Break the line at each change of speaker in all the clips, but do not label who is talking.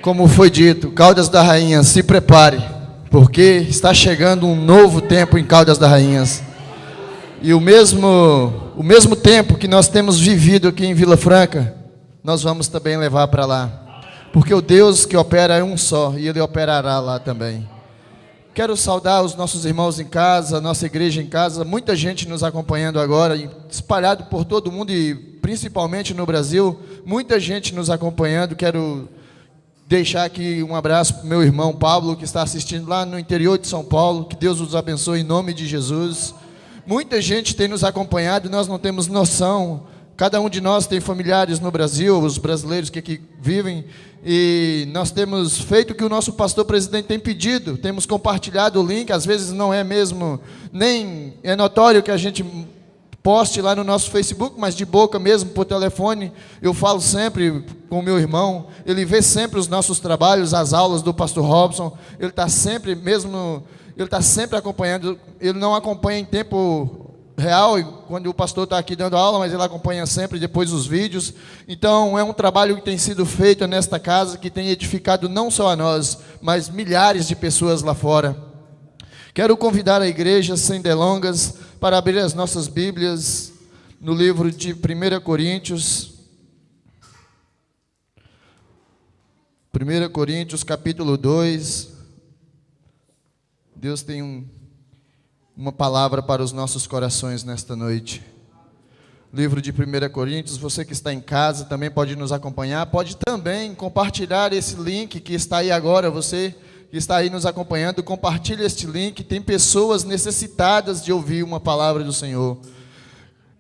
Como foi dito, Caldas da Rainha, se prepare, porque está chegando um novo tempo em Caldas da Rainhas. E o mesmo tempo que nós temos vivido aqui em Vila Franca, nós vamos também levar para lá. Porque o Deus que opera é um só, e Ele operará lá também. Quero saudar os nossos irmãos em casa, a nossa igreja em casa, muita gente nos acompanhando agora, espalhado por todo mundo e principalmente no Brasil, muita gente nos acompanhando. Quero deixar aqui um abraço para o meu irmão Pablo, que está assistindo lá no interior de São Paulo. Que Deus os abençoe em nome de Jesus. Muita gente tem nos acompanhado e nós não temos noção. Cada um de nós tem familiares no Brasil, os brasileiros que aqui vivem, e nós temos feito o que o nosso pastor presidente tem pedido. Temos compartilhado o link. Às vezes não é mesmo, nem é notório que a gente poste lá no nosso Facebook, mas de boca mesmo, por telefone, eu falo sempre com o meu irmão. Ele vê sempre os nossos trabalhos, as aulas do pastor Robson. Ele está sempre acompanhando. Ele não acompanha em tempo real, quando o pastor está aqui dando aula, mas ele acompanha sempre depois os vídeos. Então é um trabalho que tem sido feito nesta casa, que tem edificado não só a nós, mas milhares de pessoas lá fora. Quero convidar a igreja, sem delongas, para abrir as nossas Bíblias no livro de 1 Coríntios. 1 Coríntios, capítulo 2. Deus tem uma palavra para os nossos corações nesta noite. Livro de 1 Coríntios, você que está em casa também pode nos acompanhar, pode também compartilhar esse link que está aí agora. Você que está aí nos acompanhando, compartilhe este link. Tem pessoas necessitadas de ouvir uma palavra do Senhor.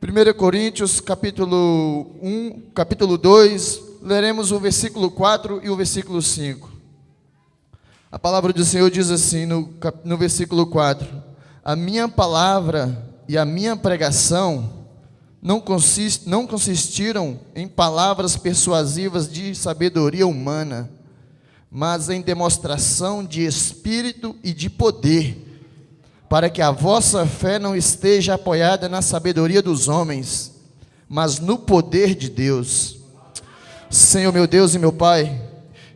1 Coríntios, capítulo 2, leremos o versículo 4 e o versículo 5. A palavra do Senhor diz assim no versículo 4: a minha palavra e a minha pregação não consistiram em palavras persuasivas de sabedoria humana, mas em demonstração de espírito e de poder, para que a vossa fé não esteja apoiada na sabedoria dos homens, mas no poder de Deus. Senhor, meu Deus e meu Pai,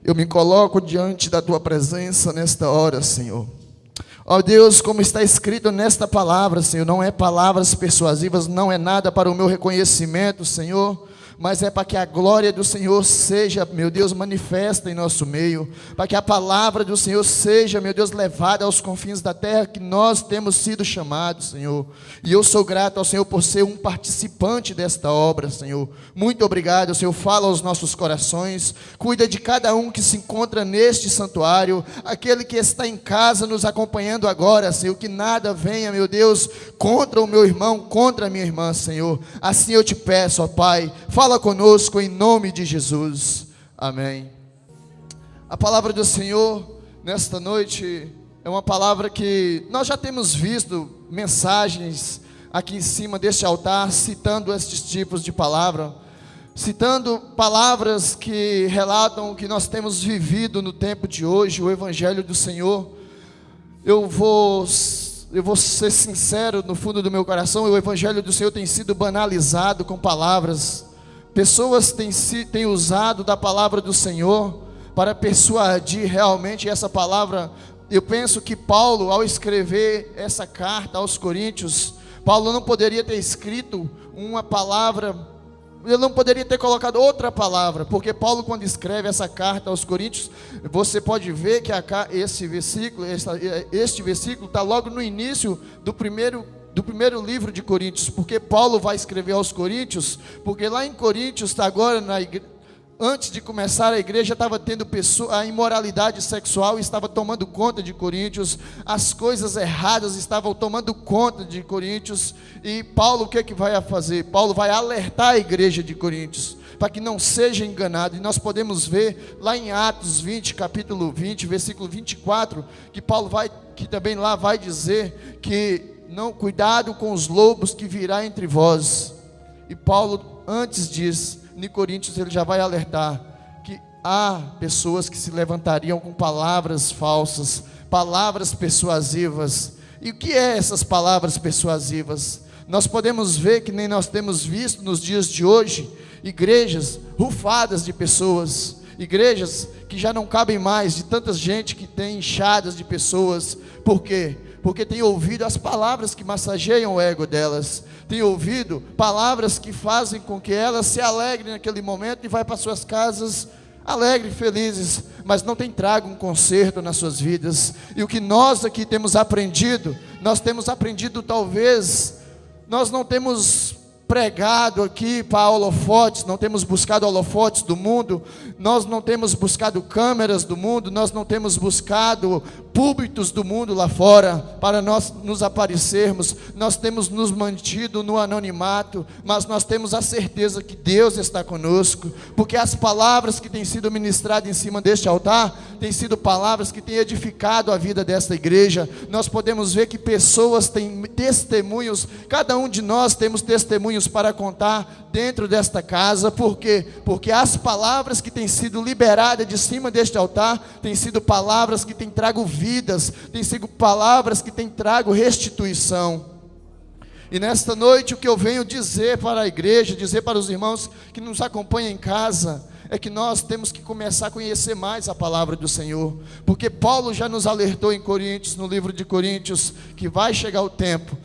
eu me coloco diante da Tua presença nesta hora, Senhor. Ó Deus, como está escrito nesta palavra, Senhor, não é palavras persuasivas, não é nada para o meu reconhecimento, Senhor, mas é para que a glória do Senhor seja, meu Deus, manifesta em nosso meio, para que a palavra do Senhor seja, meu Deus, levada aos confins da terra que nós temos sido chamados, Senhor. E eu sou grato ao Senhor por ser um participante desta obra, Senhor. Muito obrigado, Senhor. Fala aos nossos corações, cuida de cada um que se encontra neste santuário, aquele que está em casa nos acompanhando agora, Senhor, que nada venha, meu Deus, contra o meu irmão, contra a minha irmã, Senhor. Assim eu te peço, ó Pai, fala conosco em nome de Jesus, amém. A palavra do Senhor nesta noite é uma palavra que nós já temos visto mensagens aqui em cima deste altar citando estes tipos de palavra, citando palavras que relatam o que nós temos vivido no tempo de hoje, o Evangelho do Senhor. Eu vou ser sincero, no fundo do meu coração, o Evangelho do Senhor tem sido banalizado com palavras. Pessoas têm usado da palavra do Senhor para persuadir realmente essa palavra. Eu penso que Paulo, ao escrever essa carta aos Coríntios, Paulo não poderia ter escrito uma palavra, ele não poderia ter colocado outra palavra, porque Paulo, quando escreve essa carta aos Coríntios, você pode ver que este versículo está logo no início do primeiro livro de Coríntios, porque Paulo vai escrever aos Coríntios, porque lá em Coríntios, agora antes de começar a igreja, estava tendo a imoralidade sexual estava tomando conta de Coríntios, as coisas erradas estavam tomando conta de Coríntios, e Paulo o que vai fazer? Paulo vai alertar a igreja de Coríntios, para que não seja enganado. E nós podemos ver lá em Atos 20, capítulo 20, versículo 24, que Paulo que também lá vai dizer que não, cuidado com os lobos que virá entre vós. E Paulo, antes disso, em Coríntios, ele já vai alertar que há pessoas que se levantariam com palavras falsas, palavras persuasivas. E o que é essas palavras persuasivas? Nós podemos ver que nem nós temos visto nos dias de hoje, igrejas rufadas de pessoas, igrejas que já não cabem mais, de tanta gente que tem enxadas de pessoas. Por quê? Porque tem ouvido as palavras que massageiam o ego delas, tem ouvido palavras que fazem com que elas se alegrem naquele momento e vai para suas casas alegres, felizes, mas não tem trago um conserto nas suas vidas. E o que nós aqui temos aprendido, talvez, nós não temos pregado aqui para holofotes, não temos buscado holofotes do mundo, nós não temos buscado câmeras do mundo, nós não temos buscado púlpitos do mundo lá fora, para nós nos aparecermos, nós temos nos mantido no anonimato, mas nós temos a certeza que Deus está conosco, porque as palavras que têm sido ministradas em cima deste altar, têm sido palavras que têm edificado a vida desta igreja. Nós podemos ver que pessoas têm testemunhos, cada um de nós temos testemunhos para contar dentro desta casa. Por quê? Porque as palavras que têm sido liberadas de cima deste altar, têm sido palavras que têm trago vidas, têm sido palavras que têm trago restituição. E nesta noite o que eu venho dizer para a igreja, dizer para os irmãos que nos acompanham em casa, é que nós temos que começar a conhecer mais a palavra do Senhor, porque Paulo já nos alertou em Coríntios, no livro de Coríntios, que vai chegar o tempo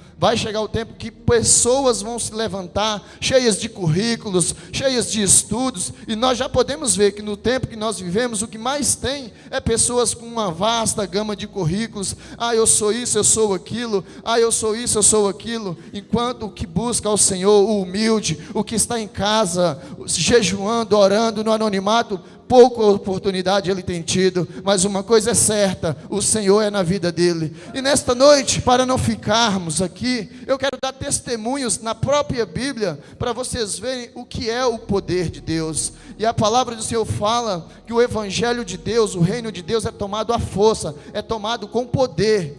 que pessoas vão se levantar, cheias de currículos, cheias de estudos, e nós já podemos ver que no tempo que nós vivemos, o que mais tem é pessoas com uma vasta gama de currículos. Eu sou isso, eu sou aquilo, eu sou isso, eu sou aquilo, enquanto o que busca ao Senhor, o humilde, o que está em casa, jejuando, orando no anonimato, pouca oportunidade ele tem tido, mas uma coisa é certa, o Senhor é na vida dele. E nesta noite, para não ficarmos aqui, eu quero dar testemunhos na própria Bíblia, para vocês verem o que é o poder de Deus. E a palavra do Senhor fala que o evangelho de Deus, o reino de Deus é tomado à força, é tomado com poder.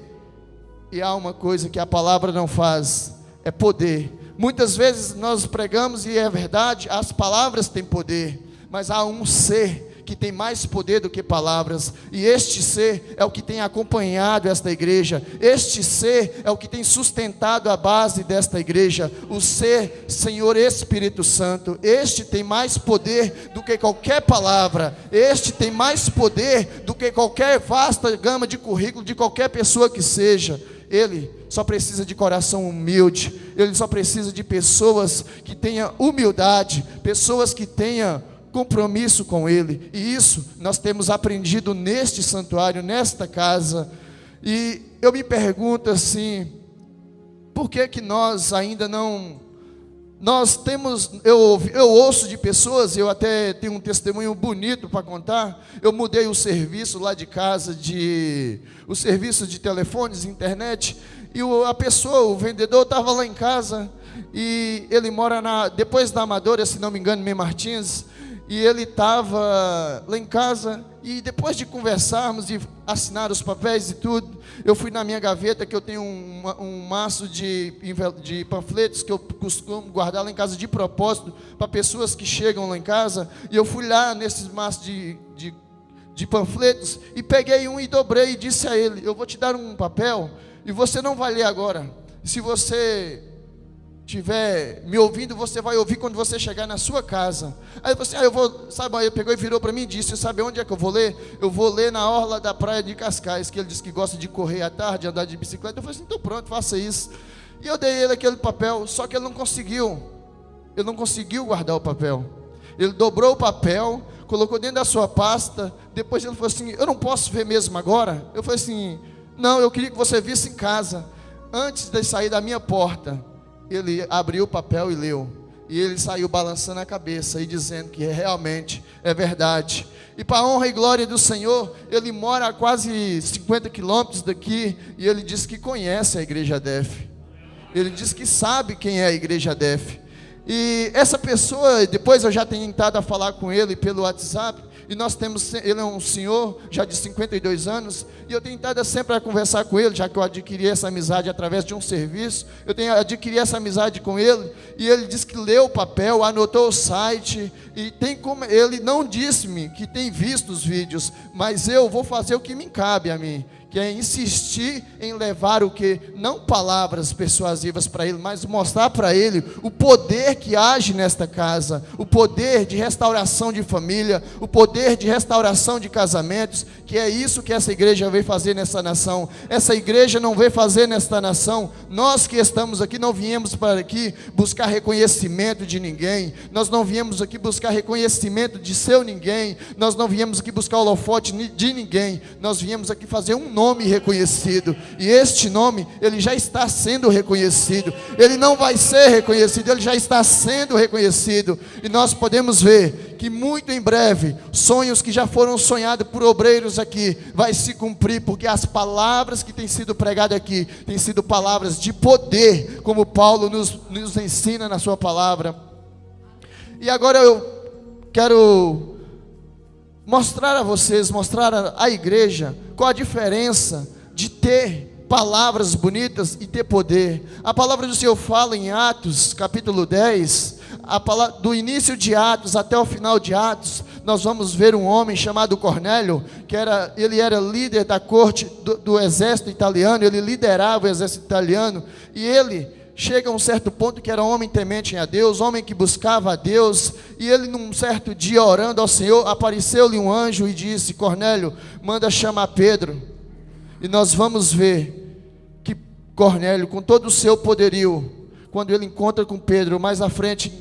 E há uma coisa que a palavra não faz, é poder. Muitas vezes nós pregamos, e é verdade, as palavras têm poder, mas há um ser que tem mais poder do que palavras, e este ser é o que tem acompanhado esta igreja, este ser é o que tem sustentado a base desta igreja, o ser Senhor Espírito Santo. Este tem mais poder do que qualquer palavra, este tem mais poder do que qualquer vasta gama de currículo de qualquer pessoa que seja. Ele só precisa de coração humilde, ele só precisa de pessoas que tenham humildade, pessoas que tenham compromisso com Ele. E isso nós temos aprendido neste santuário, nesta casa. E eu me pergunto assim, por que que nós ainda não, nós temos, eu ouço de pessoas, eu até tenho um testemunho bonito para contar. Eu mudei o serviço lá de casa, o serviço de telefones, internet, e a pessoa, o vendedor estava lá em casa, e ele mora depois da Amadora, se não me engano, em Martins. E ele estava lá em casa, e depois de conversarmos e assinar os papéis e tudo, eu fui na minha gaveta, que eu tenho um maço de panfletos que eu costumo guardar lá em casa de propósito, para pessoas que chegam lá em casa, e eu fui lá nesses maços de panfletos, e peguei um e dobrei, e disse a ele: eu vou te dar um papel, e você não vai ler agora, se você estiver me ouvindo, você vai ouvir quando você chegar na sua casa. Aí você, eu vou, sabe, aí ele pegou e virou para mim e disse: sabe onde é que eu vou ler? Eu vou ler na orla da praia de Cascais, que ele disse que gosta de correr à tarde, andar de bicicleta. Eu falei assim: então pronto, faça isso. E eu dei ele aquele papel, só que ele não conseguiu guardar o papel. Ele dobrou o papel, colocou dentro da sua pasta. Depois ele falou assim: eu não posso ver mesmo agora? Eu falei assim: não, eu queria que você visse em casa. Antes de sair da minha porta, ele abriu o papel e leu, e ele saiu balançando a cabeça e dizendo que realmente é verdade. E para a honra e glória do Senhor, ele mora a quase 50 quilômetros daqui, e ele diz que conhece a Igreja DEF, ele diz que sabe quem é a Igreja DEF. E essa pessoa, depois eu já tenho tentado a falar com ele pelo WhatsApp, e ele é um senhor já de 52 anos, e eu tenho tentado sempre a conversar com ele, já que eu adquiri essa amizade através de um serviço. Eu tenho adquirido essa amizade com ele, e ele disse que leu o papel, anotou o site, e tem como, ele não disse-me que tem visto os vídeos, mas eu vou fazer o que me cabe a mim, que é insistir em levar o que? Não palavras persuasivas para ele, mas mostrar para ele o poder poder que age nesta casa, o poder de restauração de família, o poder de restauração de casamentos, que é isso que essa igreja veio fazer nessa nação. Essa igreja não veio fazer nesta nação, nós que estamos aqui não viemos para aqui buscar reconhecimento de ninguém, nós não viemos aqui buscar reconhecimento de seu ninguém, nós não viemos aqui buscar holofote de ninguém, nós viemos aqui fazer um nome reconhecido, e este nome, ele já está sendo reconhecido, ele não vai ser reconhecido, ele já está sendo reconhecido, e nós podemos ver que muito em breve, sonhos que já foram sonhados por obreiros aqui, vai se cumprir, porque as palavras que têm sido pregadas aqui, têm sido palavras de poder, como Paulo nos ensina na sua palavra. E agora eu quero mostrar a vocês, mostrar à igreja, qual a diferença de ter palavras bonitas e ter poder. A palavra do Senhor fala em Atos, capítulo 10, do início de Atos até o final de Atos, nós vamos ver um homem chamado Cornélio, ele era líder da corte do exército italiano, ele liderava o exército italiano, e ele chega a um certo ponto que era um homem temente a Deus, homem que buscava a Deus, e ele num certo dia orando ao Senhor, apareceu-lhe um anjo e disse: Cornélio, manda chamar Pedro. E nós vamos ver que Cornélio, com todo o seu poderio, quando ele encontra com Pedro, mais à frente,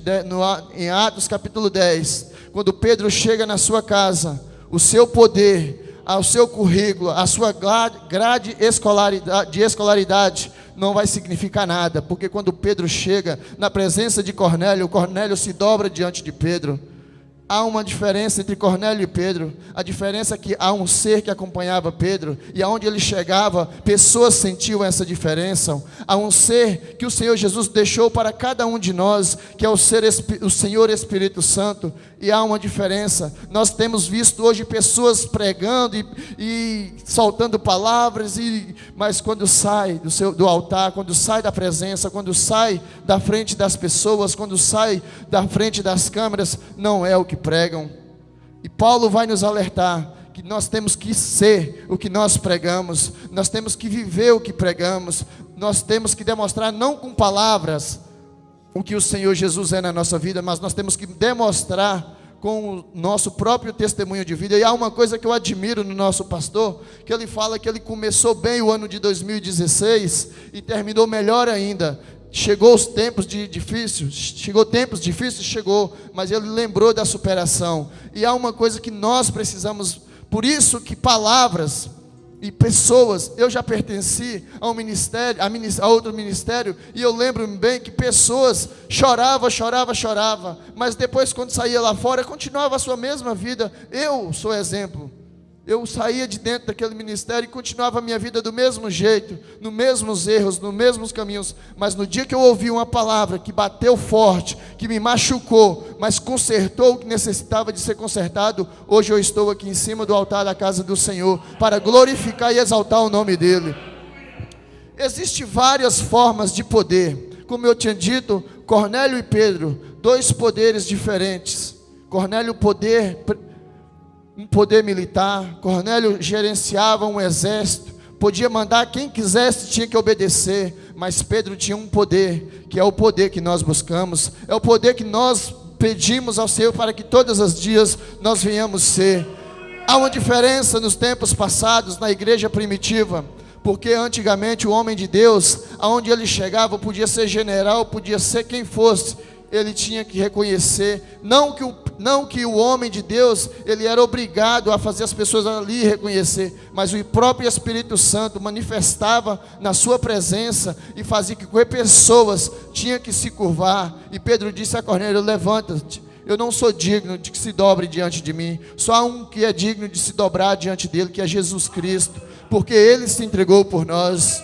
em Atos capítulo 10, quando Pedro chega na sua casa, o seu poder, o seu currículo, a sua grade de escolaridade, não vai significar nada, porque quando Pedro chega na presença de Cornélio, Cornélio se dobra diante de Pedro. Há uma diferença entre Cornélio e Pedro. A diferença é que há um ser que acompanhava Pedro, e aonde ele chegava, pessoas sentiam essa diferença. Há um ser que o Senhor Jesus deixou para cada um de nós, que é o Senhor Espírito Santo. E há uma diferença. Nós temos visto hoje pessoas pregando e soltando palavras, mas quando sai do altar, quando sai da presença, quando sai da frente das pessoas, quando sai da frente das câmeras, não é o que pregam. E Paulo vai nos alertar que nós temos que ser o que nós pregamos, nós temos que viver o que pregamos, nós temos que demonstrar não com palavras o que o Senhor Jesus é na nossa vida, mas nós temos que demonstrar com o nosso próprio testemunho de vida. E há uma coisa que eu admiro no nosso pastor, que ele fala que ele começou bem o ano de 2016 e terminou melhor ainda. Chegou os tempos difíceis, mas ele lembrou da superação. E há uma coisa que nós precisamos, por isso que palavras e pessoas, eu já pertenci a um ministério, a outro ministério, e eu lembro-me bem que pessoas choravam, mas depois quando saía lá fora, continuava a sua mesma vida. Eu sou exemplo. Eu saía de dentro daquele ministério e continuava a minha vida do mesmo jeito, nos mesmos erros, nos mesmos caminhos. Mas no dia que eu ouvi uma palavra que bateu forte, que me machucou, mas consertou o que necessitava de ser consertado, hoje eu estou aqui em cima do altar da casa do Senhor, para glorificar e exaltar o nome dEle. Existem várias formas de poder. Como eu tinha dito, Cornélio e Pedro, dois poderes diferentes. Cornélio, um poder militar. Cornélio gerenciava um exército, podia mandar quem quisesse, tinha que obedecer. Mas Pedro tinha um poder, que é o poder que nós buscamos, é o poder que nós pedimos ao Senhor para que todos os dias nós venhamos ser. Há uma diferença nos tempos passados, na igreja primitiva, porque antigamente o homem de Deus, aonde ele chegava, podia ser general, podia ser quem fosse, ele tinha que reconhecer, não que o homem de Deus, ele era obrigado a fazer as pessoas ali reconhecer, mas o próprio Espírito Santo manifestava na sua presença e fazia que pessoas tinham que se curvar. E Pedro disse a Cornélio: levanta-te, eu não sou digno de que se dobre diante de mim, só há um que é digno de se dobrar diante dele, que é Jesus Cristo, porque ele se entregou por nós.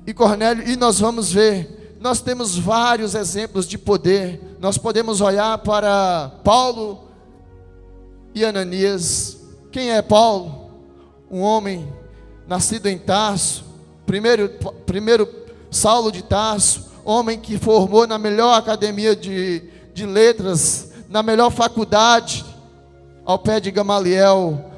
E Cornélio, e nós vamos ver, nós temos vários exemplos de poder. Nós podemos olhar para Paulo e Ananias. Quem é Paulo? Um homem nascido em Tarso, primeiro Saulo de Tarso, homem que formou na melhor academia de letras, na melhor faculdade, ao pé de Gamaliel.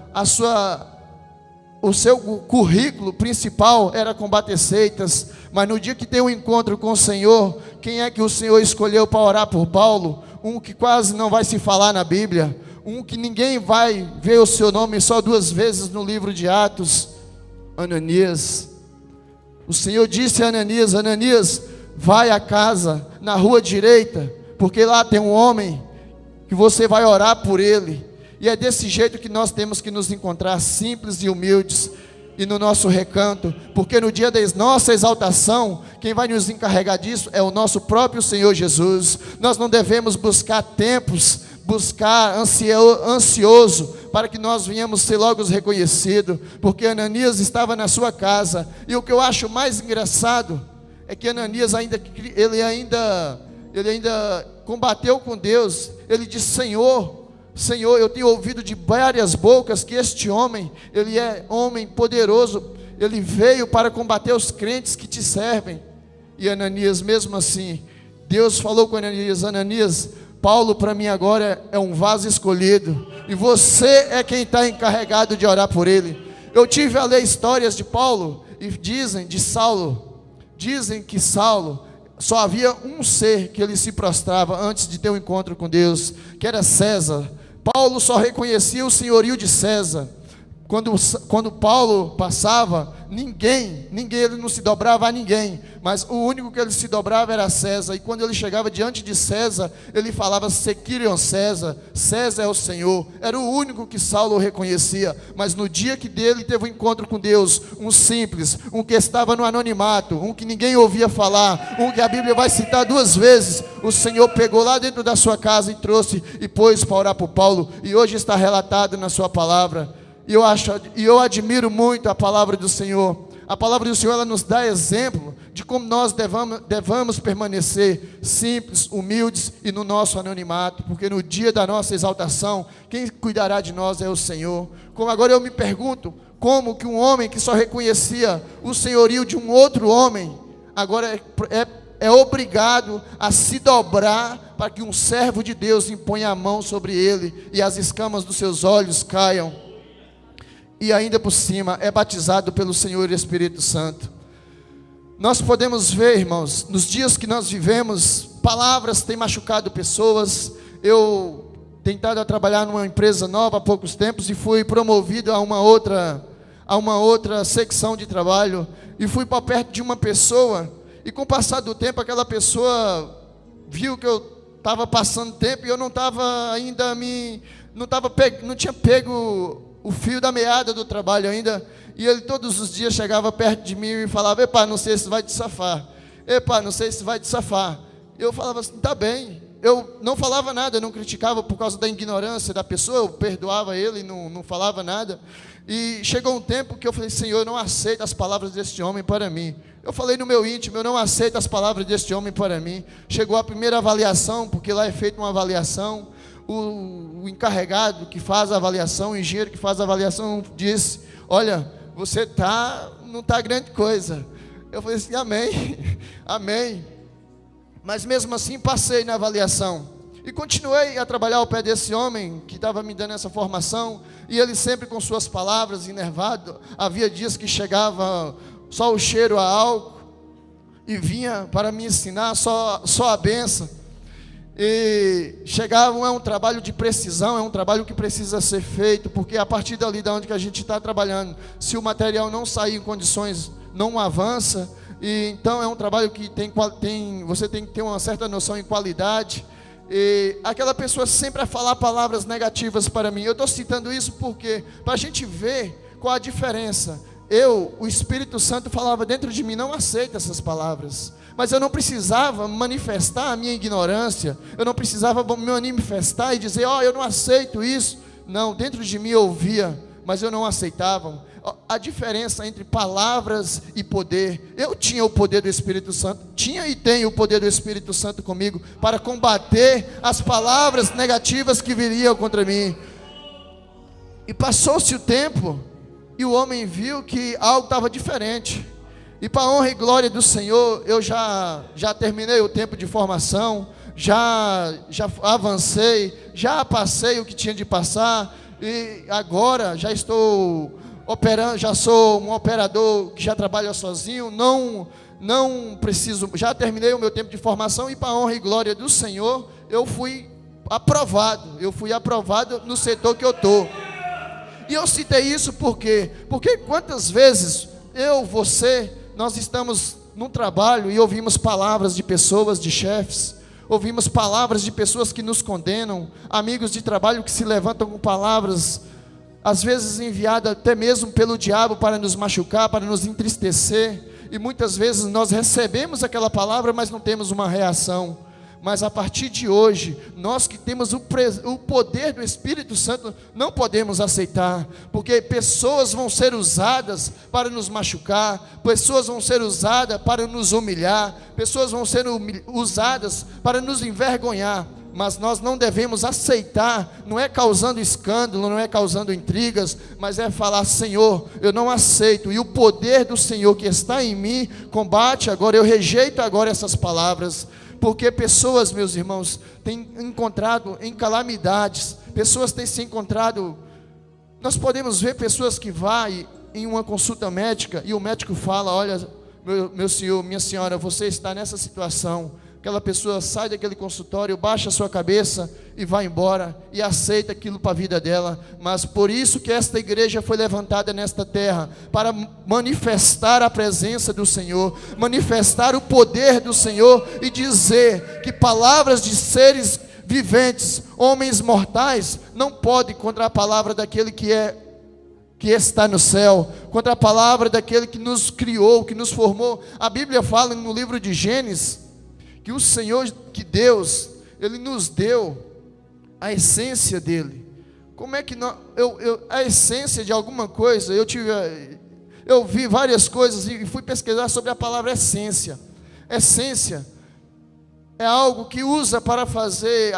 o seu currículo principal era combater seitas, mas no dia que tem um encontro com o Senhor, quem é que o Senhor escolheu para orar por Paulo? Um que quase não vai se falar na Bíblia, um que ninguém vai ver o seu nome só 2 vezes no livro de Atos, Ananias. O Senhor disse a Ananias: Ananias, vai à casa, na rua direita, porque lá tem um homem que você vai orar por ele. E é desse jeito que nós temos que nos encontrar, simples e humildes, e no nosso recanto, porque no dia da nossa exaltação, quem vai nos encarregar disso é o nosso próprio Senhor Jesus. Nós não devemos buscar tempos, buscar ansioso, para que nós venhamos ser logo reconhecidos, porque Ananias estava na sua casa. E o que eu acho mais engraçado, é que Ananias ele ainda combateu com Deus. Ele disse: Senhor, eu tenho ouvido de várias bocas que este homem, ele é homem poderoso, ele veio para combater os crentes que te servem. E Ananias, mesmo assim, Deus falou com Ananias: Ananias, Paulo para mim agora é um vaso escolhido, e você é quem está encarregado de orar por ele. Eu tive a ler histórias de Paulo, e dizem que Saulo, só havia um ser que ele se prostrava antes de ter um encontro com Deus, que era César. Paulo só reconhecia o senhorio de César. Quando Paulo passava, ninguém, ele não se dobrava a ninguém, mas o único que ele se dobrava era César. E quando ele chegava diante de César, ele falava: Sequirion César, César é o Senhor. Era o único que Saulo reconhecia. Mas no dia que dele teve um encontro com Deus, um simples, um que estava no anonimato, um que ninguém ouvia falar, um que a Bíblia vai citar 2 vezes, o Senhor pegou lá dentro da sua casa e trouxe e pôs para orar por Paulo, e hoje está relatado na sua palavra. E eu admiro muito a palavra do Senhor. A palavra do Senhor, ela nos dá exemplo de como nós devamos permanecer simples, humildes e no nosso anonimato, porque no dia da nossa exaltação, quem cuidará de nós é o Senhor. Como agora eu me pergunto, como que um homem que só reconhecia o senhorio de um outro homem, agora é obrigado a se dobrar para que um servo de Deus imponha a mão sobre ele e as escamas dos seus olhos caiam. E ainda por cima é batizado pelo Senhor e Espírito Santo. Nós podemos ver, irmãos, nos dias que nós vivemos, palavras têm machucado pessoas. Eu tenho estado a trabalhar numa empresa nova há poucos tempos e fui promovido a uma outra secção de trabalho, e fui para perto de uma pessoa, e com o passar do tempo aquela pessoa viu que eu estava passando tempo e eu não estava ainda não tinha pego o fio da meada do trabalho ainda, e ele todos os dias chegava perto de mim e falava: Epá, não sei se vai te safar, epá, não sei se vai te safar. Eu falava assim: tá bem. Eu não falava nada, eu não criticava por causa da ignorância da pessoa, eu perdoava ele, não falava nada. E chegou um tempo que eu falei: Senhor, eu não aceito as palavras deste homem para mim. Eu falei no meu íntimo: eu não aceito as palavras deste homem para mim. Chegou a primeira avaliação, porque lá é feita uma avaliação. O encarregado que faz a avaliação, o engenheiro que faz a avaliação, disse: olha, você não está grande coisa. Eu falei assim: amém, amém. Mas mesmo assim passei na avaliação, e continuei a trabalhar ao pé desse homem que estava me dando essa formação, e ele sempre com suas palavras, enervado. Havia dias que chegava só o cheiro a álcool, e vinha para me ensinar só a bênção. E chegavam, é um trabalho de precisão, é um trabalho que precisa ser feito, porque a partir dali da onde que a gente está trabalhando, se o material não sair em condições, não avança. E então é um trabalho que você tem que ter uma certa noção em qualidade. E aquela pessoa sempre a falar palavras negativas para mim. Eu estou citando isso porque para a gente ver qual a diferença. O Espírito Santo falava dentro de mim: não aceita essas palavras. Mas eu não precisava manifestar a minha ignorância, eu não precisava me manifestar e dizer: eu não aceito isso. Não, dentro de mim eu ouvia, mas eu não aceitava. A diferença entre palavras e poder: eu tinha o poder do Espírito Santo, tinha e tenho o poder do Espírito Santo comigo, para combater as palavras negativas que viriam contra mim. E passou-se o tempo, e o homem viu que algo estava diferente. E para a honra e glória do Senhor, eu já terminei o tempo de formação, já avancei, já passei o que tinha de passar, e agora já estou já sou um operador que já trabalha sozinho, não preciso, já terminei o meu tempo de formação e para a honra e glória do Senhor, eu fui aprovado no setor que eu estou. E eu citei isso por quê? Porque quantas vezes nós estamos num trabalho e ouvimos palavras de pessoas, de chefes, ouvimos palavras de pessoas que nos condenam, amigos de trabalho que se levantam com palavras, às vezes enviadas até mesmo pelo diabo para nos machucar, para nos entristecer, e muitas vezes nós recebemos aquela palavra, mas não temos uma reação. Mas a partir de hoje, nós que temos o poder do Espírito Santo, não podemos aceitar, porque pessoas vão ser usadas para nos machucar, pessoas vão ser usadas para nos humilhar, pessoas vão ser usadas para nos envergonhar, mas nós não devemos aceitar, não é causando escândalo, não é causando intrigas, mas é falar: Senhor, eu não aceito, e o poder do Senhor que está em mim, combate agora, eu rejeito agora essas palavras. Porque pessoas, meus irmãos, têm encontrado em calamidades, pessoas têm se encontrado, nós podemos ver pessoas que vão em uma consulta médica, e o médico fala: olha, meu senhor, minha senhora, você está nessa situação. Aquela pessoa sai daquele consultório, baixa a sua cabeça e vai embora, e aceita aquilo para a vida dela. Mas por isso que esta igreja foi levantada nesta terra, para manifestar a presença do Senhor, manifestar o poder do Senhor, e dizer que palavras de seres viventes, homens mortais, não podem contra a palavra daquele que está no céu, contra a palavra daquele que nos criou, que nos formou. A Bíblia fala no livro de Gênesis, que o Senhor, que Deus, Ele nos deu a essência dEle. Como é que a essência de alguma coisa, eu vi várias coisas e fui pesquisar sobre a palavra essência. Essência é algo que usa para fazer,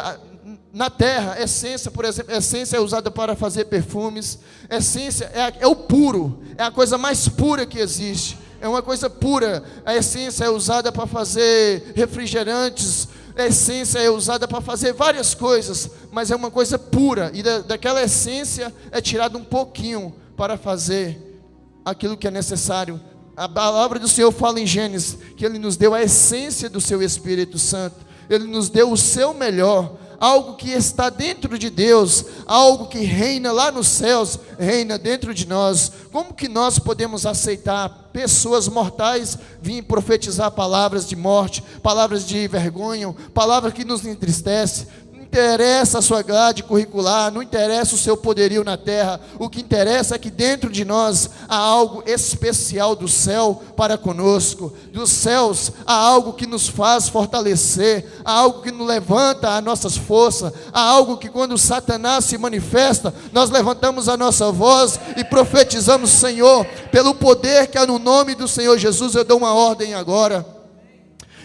na terra, essência, por exemplo, essência é usada para fazer perfumes, essência é o puro, é a coisa mais pura que existe. É uma coisa pura. A essência é usada para fazer refrigerantes, a essência é usada para fazer várias coisas, mas é uma coisa pura, e daquela essência é tirado um pouquinho para fazer aquilo que é necessário. A palavra do Senhor fala em Gênesis que Ele nos deu a essência do seu Espírito Santo, Ele nos deu o seu melhor, algo que está dentro de Deus, algo que reina lá nos céus, reina dentro de nós. Como que nós podemos aceitar pessoas mortais virem profetizar palavras de morte, palavras de vergonha, palavras que nos entristecem? Não interessa a sua grade curricular, não interessa o seu poderio na terra, o que interessa é que dentro de nós há algo especial do céu para conosco. Dos céus há algo que nos faz fortalecer, há algo que nos levanta as nossas forças, há algo que quando Satanás se manifesta, nós levantamos a nossa voz e profetizamos: Senhor, pelo poder que há no nome do Senhor Jesus, eu dou uma ordem agora.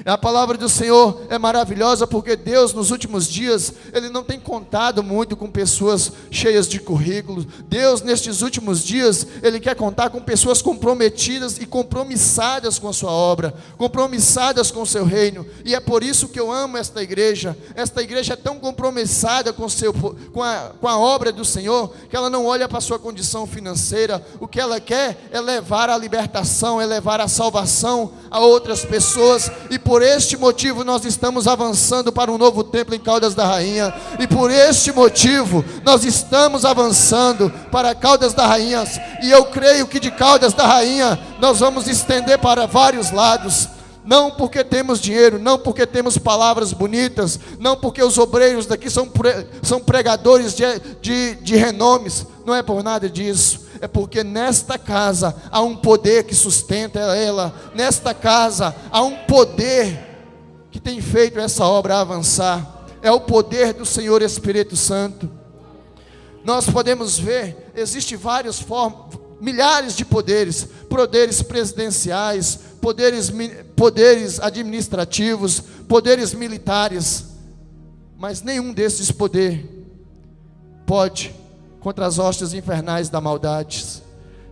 A palavra do Senhor é maravilhosa, porque Deus nos últimos dias, Ele não tem contado muito com pessoas cheias de currículos. Deus nestes últimos dias, Ele quer contar com pessoas comprometidas e compromissadas com a sua obra, compromissadas com o seu reino. E é por isso que eu amo esta igreja. Esta igreja é tão compromissada com a obra do Senhor, que ela não olha para a sua condição financeira. O que ela quer é levar a libertação, é levar a salvação a outras pessoas. E por este motivo nós estamos avançando para um novo templo em Caldas da Rainha. E por este motivo nós estamos avançando para Caldas da Rainha. E eu creio que de Caldas da Rainha nós vamos estender para vários lados. Não porque temos dinheiro, não porque temos palavras bonitas, não porque os obreiros daqui são pregadores de renomes. Não é por nada disso. É porque nesta casa há um poder que sustenta ela. Nesta casa há um poder que tem feito essa obra avançar. É o poder do Senhor Espírito Santo. Nós podemos ver, existem várias formas, milhares de poderes. Poderes presidenciais, poderes administrativos, poderes militares. Mas nenhum desses poderes pode contra as hostes infernais da maldade.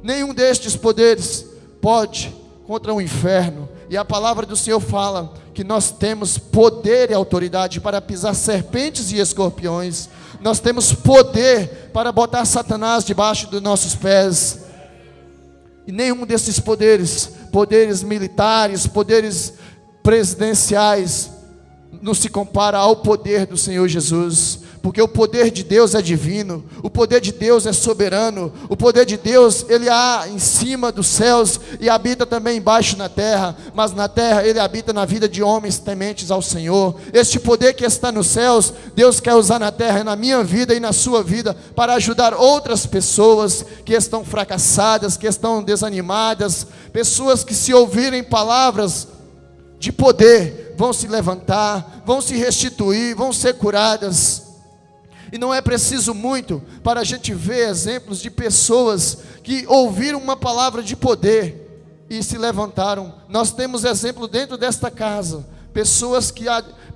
Nenhum destes poderes pode contra o inferno. E a palavra do Senhor fala que nós temos poder e autoridade para pisar serpentes e escorpiões. Nós temos poder para botar Satanás debaixo dos nossos pés. E nenhum desses poderes, poderes militares, poderes presidenciais, não se compara ao poder do Senhor Jesus, porque o poder de Deus é divino, o poder de Deus é soberano, o poder de Deus, Ele há em cima dos céus e habita também embaixo na terra, mas na terra Ele habita na vida de homens tementes ao Senhor. Este poder que está nos céus, Deus quer usar na terra, na minha vida e na sua vida, para ajudar outras pessoas que estão fracassadas, que estão desanimadas, pessoas que, se ouvirem palavras de poder, vão se levantar, vão se restituir, vão ser curadas. E não é preciso muito para a gente ver exemplos de pessoas que ouviram uma palavra de poder e se levantaram. Nós temos exemplo dentro desta casa, pessoas que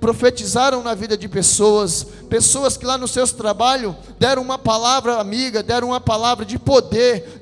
profetizaram na vida de pessoas, pessoas que lá nos seus trabalhos deram uma palavra amiga, deram uma palavra de poder,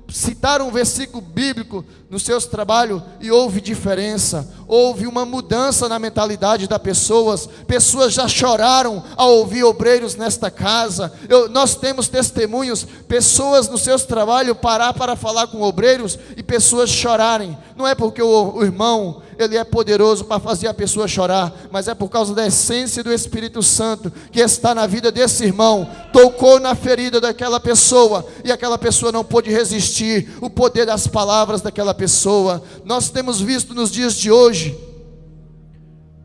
citaram um versículo bíblico nos seus trabalhos e houve diferença, houve uma mudança na mentalidade das pessoas. Pessoas já choraram ao ouvir obreiros nesta casa. Nós temos testemunhos, pessoas nos seus trabalhos parar para falar com obreiros e pessoas chorarem. Não é porque o irmão, ele é poderoso para fazer a pessoa chorar, mas é por causa da essência do Espírito Santo que está na vida desse irmão, tocou na ferida daquela pessoa, e aquela pessoa não pôde resistir o poder das palavras daquela pessoa. Nós temos visto nos dias de hoje,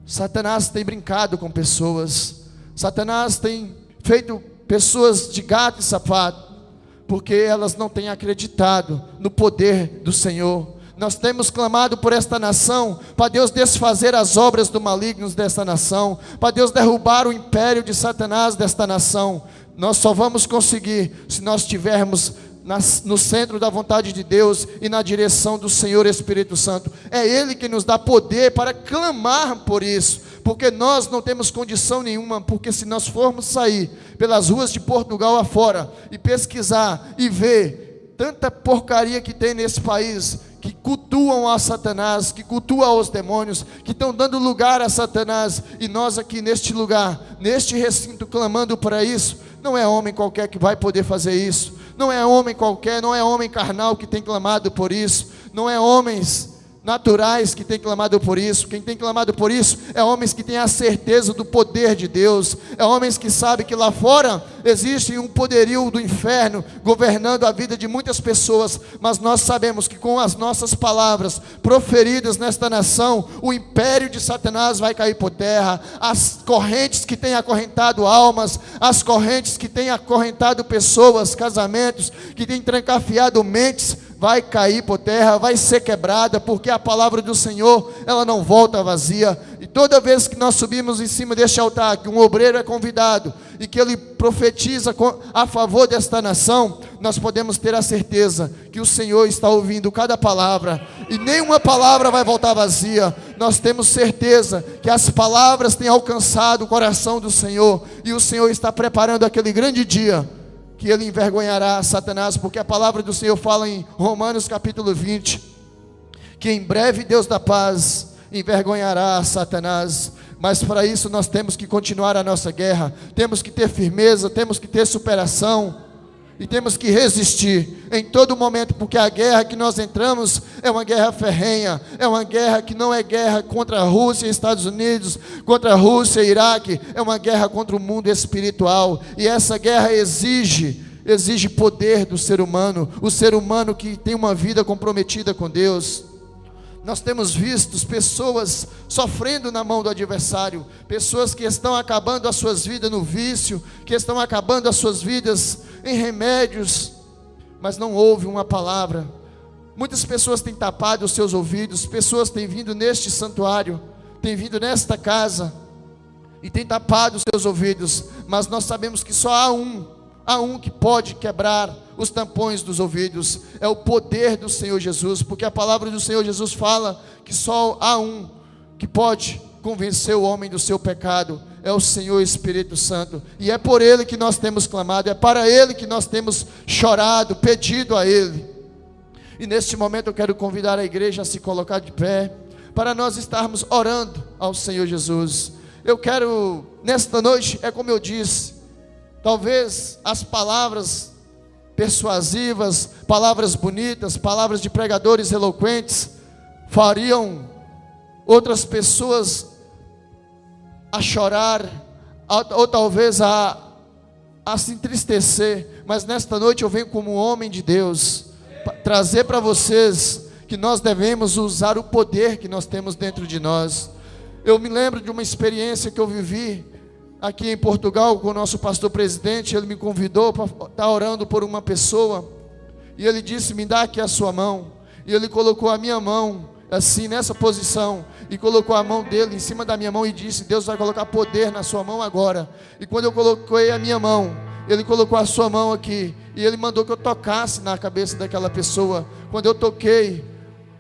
Satanás tem brincado com pessoas, Satanás tem feito pessoas de gato e sapato, porque elas não têm acreditado no poder do Senhor. Nós temos clamado por esta nação, para Deus desfazer as obras do maligno desta nação, para Deus derrubar o império de Satanás desta nação. Nós só vamos conseguir se nós estivermos no centro da vontade de Deus e na direção do Senhor Espírito Santo. É Ele que nos dá poder para clamar por isso, porque nós não temos condição nenhuma. Porque se nós formos sair pelas ruas de Portugal afora e pesquisar e ver tanta porcaria que tem nesse país, que cultuam a Satanás, que cultuam os demônios, que estão dando lugar a Satanás, e nós aqui neste lugar, neste recinto, clamando para isso, não é homem qualquer que vai poder fazer isso, não é homem qualquer, não é homem carnal que tem clamado por isso, não é homens naturais que tem clamado por isso. Quem tem clamado por isso é homens que têm a certeza do poder de Deus, é homens que sabem que lá fora existe um poderio do inferno governando a vida de muitas pessoas, mas nós sabemos que com as nossas palavras proferidas nesta nação, o império de Satanás vai cair por terra. As correntes que têm acorrentado almas, as correntes que têm acorrentado pessoas, casamentos, que têm trancafiado mentes, vai cair por terra, vai ser quebrada, porque a palavra do Senhor, ela não volta vazia. E toda vez que nós subimos em cima deste altar, que um obreiro é convidado, e que ele profetiza a favor desta nação, nós podemos ter a certeza que o Senhor está ouvindo cada palavra, e nenhuma palavra vai voltar vazia. Nós temos certeza que as palavras têm alcançado o coração do Senhor, e o Senhor está preparando aquele grande dia, que Ele envergonhará Satanás, porque a palavra do Senhor fala em Romanos capítulo 20, que em breve Deus da paz envergonhará Satanás. Mas para isso nós temos que continuar a nossa guerra, temos que ter firmeza, temos que ter superação, e temos que resistir em todo momento, porque a guerra que nós entramos é uma guerra ferrenha, é uma guerra que não é guerra contra a Rússia e Estados Unidos, contra a Rússia e Iraque, é uma guerra contra o mundo espiritual, e essa guerra exige poder do ser humano, o ser humano que tem uma vida comprometida com Deus. Nós temos visto pessoas sofrendo na mão do adversário, pessoas que estão acabando as suas vidas no vício, que estão acabando as suas vidas em remédios, mas não houve uma palavra. Muitas pessoas têm tapado os seus ouvidos, pessoas têm vindo neste santuário, têm vindo nesta casa, e têm tapado os seus ouvidos, mas nós sabemos que só há um que pode quebrar os tampões dos ouvidos, é o poder do Senhor Jesus, porque a palavra do Senhor Jesus fala que só há um que pode convencer o homem do seu pecado, é o Senhor Espírito Santo, e é por Ele que nós temos clamado, é para Ele que nós temos chorado, pedido a Ele. E neste momento eu quero convidar a igreja a se colocar de pé, para nós estarmos orando ao Senhor Jesus. Eu quero, nesta noite, é como eu disse, talvez as palavras persuasivas, palavras bonitas, palavras de pregadores eloquentes, fariam outras pessoas a chorar, ou talvez a se entristecer. Mas nesta noite eu venho como homem de Deus, trazer para vocês que nós devemos usar o poder que nós temos dentro de nós. Eu me lembro de uma experiência que eu vivi aqui em Portugal com o nosso pastor presidente. Ele me convidou para estar orando por uma pessoa, e ele disse: me dá aqui a sua mão. E ele colocou a minha mão assim, nessa posição, e colocou a mão dele em cima da minha mão e disse: Deus vai colocar poder na sua mão agora. E quando eu coloquei a minha mão, ele colocou a sua mão aqui, e ele mandou que eu tocasse na cabeça daquela pessoa. Quando eu toquei,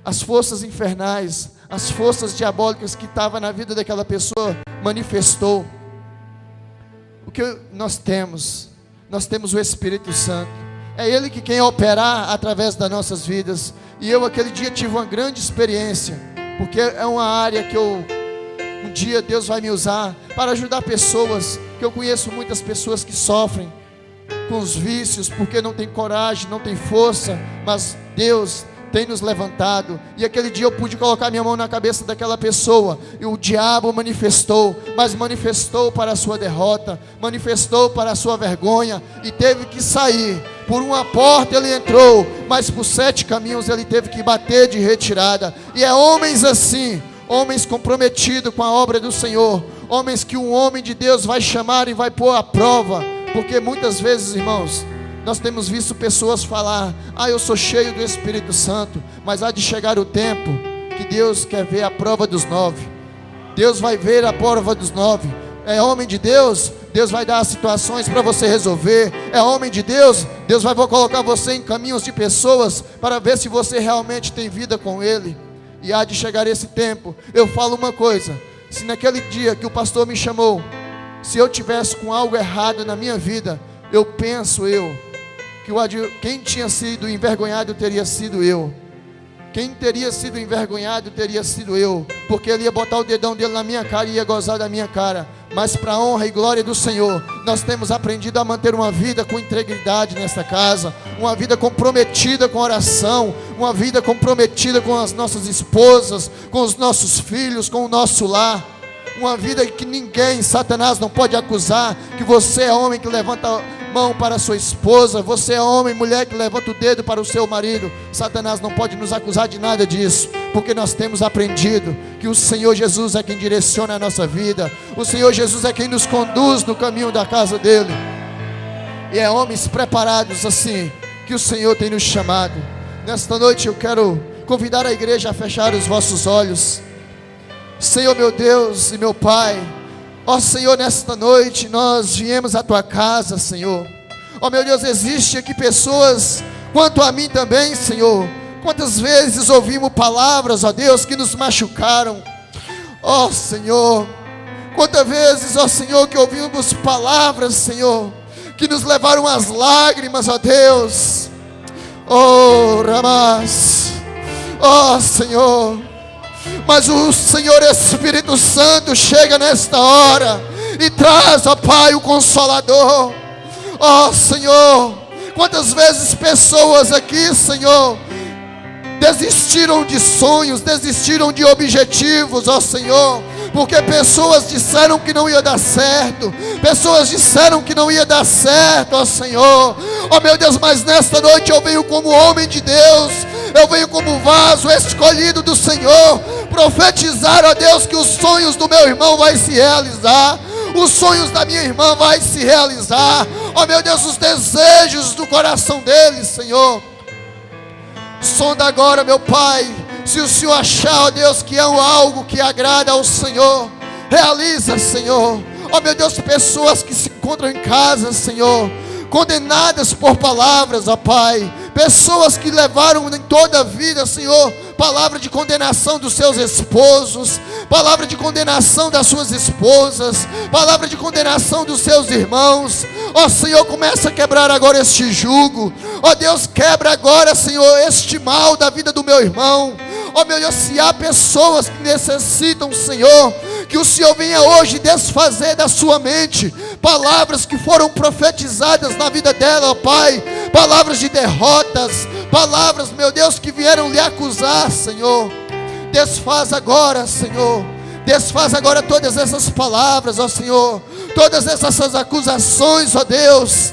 as forças infernais, as forças diabólicas que estavam na vida daquela pessoa manifestou. O que nós temos? Nós temos o Espírito Santo. É Ele que quer operar através das nossas vidas. E eu aquele dia tive uma grande experiência, porque é uma área que um dia Deus vai me usar para ajudar pessoas, que eu conheço muitas pessoas que sofrem com os vícios, porque não tem coragem, não tem força, mas Deus tem nos levantado. E aquele dia eu pude colocar minha mão na cabeça daquela pessoa, e o diabo manifestou, mas manifestou para a sua derrota, manifestou para a sua vergonha, e teve que sair. Por uma porta ele entrou, mas por 7 caminhos ele teve que bater de retirada. E é homens assim, homens comprometidos com a obra do Senhor, homens que um homem de Deus vai chamar e vai pôr à prova. Porque muitas vezes, irmãos, nós temos visto pessoas falar: eu sou cheio do Espírito Santo, mas há de chegar o tempo que Deus quer ver a prova dos 9. Deus vai ver a prova dos 9. É homem de Deus, Deus vai dar situações para você resolver. É homem de Deus, Deus vai colocar você em caminhos de pessoas para ver se você realmente tem vida com Ele. E há de chegar esse tempo. Eu falo uma coisa: se naquele dia que o pastor me chamou, se eu tivesse com algo errado na minha vida, eu penso que quem tinha sido envergonhado teria sido eu. Quem teria sido envergonhado teria sido eu, porque ele ia botar o dedão dele na minha cara e ia gozar da minha cara. Mas para a honra e glória do Senhor, nós temos aprendido a manter uma vida com integridade nesta casa, uma vida comprometida com oração, uma vida comprometida com as nossas esposas, com os nossos filhos, com o nosso lar. Uma vida que ninguém, Satanás não pode acusar, que você é homem que levanta a mão para a sua esposa, você é homem, mulher que levanta o dedo para o seu marido. Satanás não pode nos acusar de nada disso, porque nós temos aprendido que o Senhor Jesus é quem direciona a nossa vida, o Senhor Jesus é quem nos conduz no caminho da casa dele. E é homens preparados assim que o Senhor tem nos chamado. Nesta noite eu quero convidar a igreja a fechar os vossos olhos. Senhor meu Deus e meu Pai, ó Senhor, nesta noite nós viemos à Tua casa, Senhor. Ó meu Deus, existe aqui pessoas, quanto a mim também, Senhor. Quantas vezes ouvimos palavras, ó Deus, que nos machucaram, ó Senhor. Quantas vezes, ó Senhor, que ouvimos palavras, Senhor, que nos levaram às lágrimas, ó Deus. Oh Ramás, ó Senhor. Mas o Senhor Espírito Santo chega nesta hora e traz, ó Pai, o Consolador. Ó Senhor, quantas vezes pessoas aqui, Senhor, desistiram de sonhos, desistiram de objetivos, ó Senhor, porque pessoas disseram que não ia dar certo, pessoas disseram que não ia dar certo, ó Senhor. Ó meu Deus, mas nesta noite eu venho como homem de Deus, eu venho como vaso escolhido do Senhor, profetizar, ó Deus, que os sonhos do meu irmão vai se realizar, os sonhos da minha irmã vai se realizar, ó meu Deus, os desejos do coração deles, Senhor. Sonda agora, meu Pai, se o Senhor achar, ó Deus, que é algo que agrada ao Senhor, realiza, Senhor. Ó meu Deus, pessoas que se encontram em casa, Senhor, condenadas por palavras, ó Pai, pessoas que levaram em toda a vida, Senhor, palavra de condenação dos seus esposos, palavra de condenação das suas esposas, palavra de condenação dos seus irmãos. Ó Senhor, começa a quebrar agora este jugo. Ó Deus, quebra agora, Senhor, este mal da vida do meu irmão. Ó meu Deus, se há pessoas que necessitam, Senhor, Que o Senhor venha hoje desfazer da sua mente palavras que foram profetizadas na vida dela, ó Pai. Palavras de derrotas, palavras, meu Deus, que vieram lhe acusar, Senhor. Desfaz agora, Senhor. Desfaz agora todas essas palavras, ó Senhor. Todas essas acusações, ó Deus.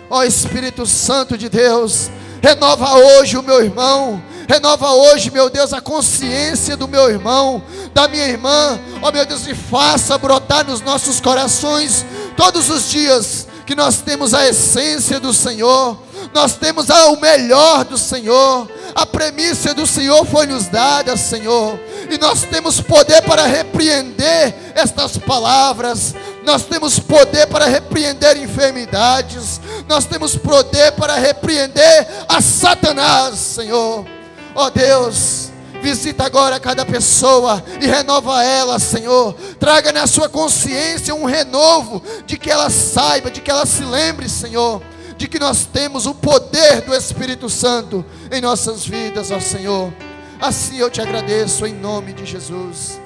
Ó Espírito Santo de Deus, renova hoje o meu irmão. Renova hoje, meu Deus, a consciência do meu irmão, da minha irmã. Ó meu Deus, e faça brotar nos nossos corações todos os dias que nós temos a essência do Senhor, nós temos o melhor do Senhor. A premissa do Senhor foi nos dada, Senhor, e nós temos poder para repreender estas palavras. Nós temos poder para repreender enfermidades. Nós temos poder para repreender a Satanás, Senhor. Ó Deus, visita agora cada pessoa e renova ela, Senhor. Traga na sua consciência um renovo, de que ela saiba, de que ela se lembre, Senhor, de que nós temos o poder do Espírito Santo em nossas vidas, ó Senhor. Assim eu te agradeço em nome de Jesus.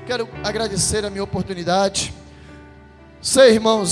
Quero agradecer a minha oportunidade. Sei, irmãos,